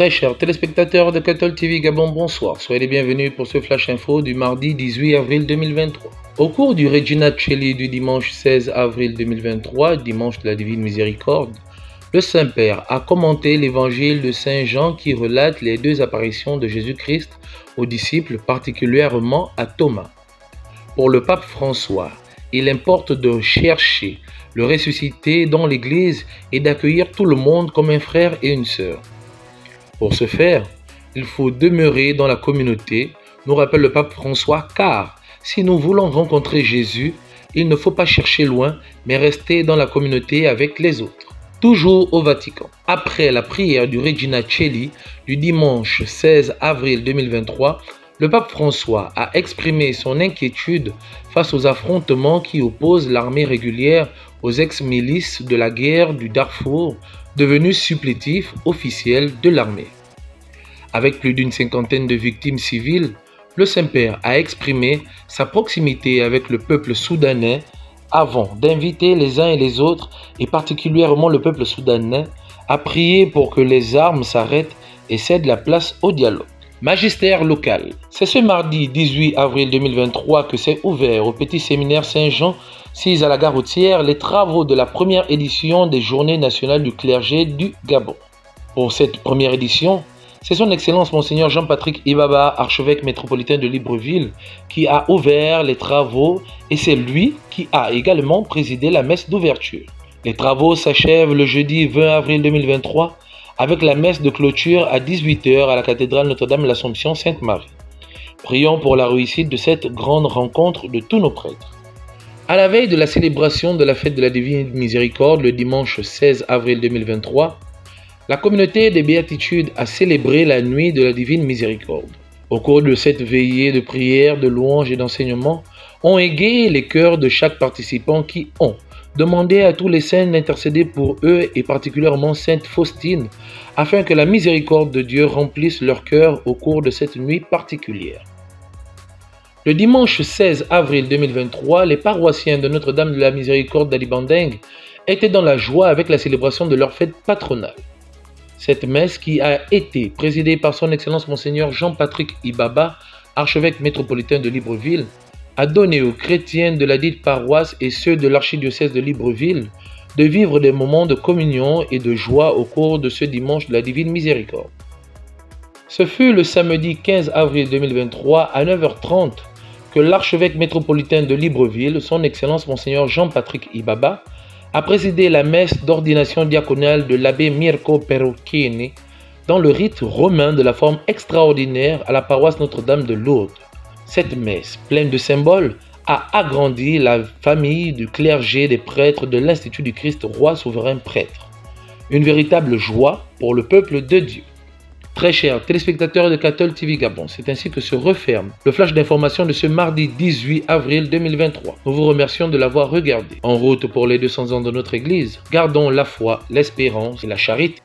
Très chers téléspectateurs de Cattle TV Gabon, bonsoir. Soyez les bienvenus pour ce flash info du mardi 18 avril 2023. Au cours du Regina Coeli du dimanche 16 avril 2023, dimanche de la Divine Miséricorde, le Saint-Père a commenté l'évangile de Saint Jean qui relate les deux apparitions de Jésus-Christ aux disciples, particulièrement à Thomas. Pour le pape François, il importe de chercher le ressuscité dans l'Église et d'accueillir tout le monde comme un frère et une sœur. Pour ce faire, il faut demeurer dans la communauté, nous rappelle le pape François, car si nous voulons rencontrer Jésus, il ne faut pas chercher loin, mais rester dans la communauté avec les autres. Toujours au Vatican. Après la prière du Regina Coeli du dimanche 16 avril 2023, le pape François a exprimé son inquiétude face aux affrontements qui opposent l'armée régulière aux ex-milices de la guerre du Darfour, devenus supplétifs officiels de l'armée. Avec plus d'une cinquantaine de victimes civiles, le Saint-Père a exprimé sa proximité avec le peuple soudanais avant d'inviter les uns et les autres, et particulièrement le peuple soudanais, à prier pour que les armes s'arrêtent et cèdent la place au dialogue. Magistère local. C'est ce mardi 18 avril 2023 que s'est ouvert au petit séminaire Saint-Jean, 6 à la gare routière, les travaux de la première édition des Journées nationales du clergé du Gabon. Pour cette première édition, c'est son Excellence Monseigneur Jean-Patrick Ibaba, archevêque métropolitain de Libreville, qui a ouvert les travaux et c'est lui qui a également présidé la messe d'ouverture. Les travaux s'achèvent le jeudi 20 avril 2023 avec la messe de clôture à 18 h à la cathédrale Notre-Dame-l'Assomption Sainte-Marie. Prions pour la réussite de cette grande rencontre de tous nos prêtres. À la veille de la célébration de la fête de la Divine Miséricorde le dimanche 16 avril 2023, la communauté des Béatitudes a célébré la nuit de la Divine Miséricorde. Au cours de cette veillée de prière, de louange et d'enseignement, ont égayé les cœurs de chaque participant qui ont demandé à tous les saints d'intercéder pour eux et particulièrement Sainte Faustine, afin que la miséricorde de Dieu remplisse leur cœur au cours de cette nuit particulière. Le dimanche 16 avril 2023, les paroissiens de Notre-Dame de la Miséricorde d'Alibandeng étaient dans la joie avec la célébration de leur fête patronale. Cette messe, qui a été présidée par son Excellence Monseigneur Jean-Patrick Ibaba, archevêque métropolitain de Libreville, a donné aux chrétiens de la dite paroisse et ceux de l'archidiocèse de Libreville de vivre des moments de communion et de joie au cours de ce dimanche de la Divine Miséricorde. Ce fut le samedi 15 avril 2023 à 9 h 30 que l'archevêque métropolitain de Libreville, son Excellence Monseigneur Jean-Patrick Ibaba, a présidé la messe d'ordination diaconale de l'abbé Mirko Perocchini dans le rite romain de la forme extraordinaire à la paroisse Notre-Dame de Lourdes. Cette messe, pleine de symboles, a agrandi la famille du clergé des prêtres de l'Institut du Christ Roi Souverain Prêtre. Une véritable joie pour le peuple de Dieu. Très chers téléspectateurs de Cattle TV Gabon, c'est ainsi que se referme le flash d'information de ce mardi 18 avril 2023. Nous vous remercions de l'avoir regardé. En route pour les 200 ans de notre Église, gardons la foi, l'espérance et la charité.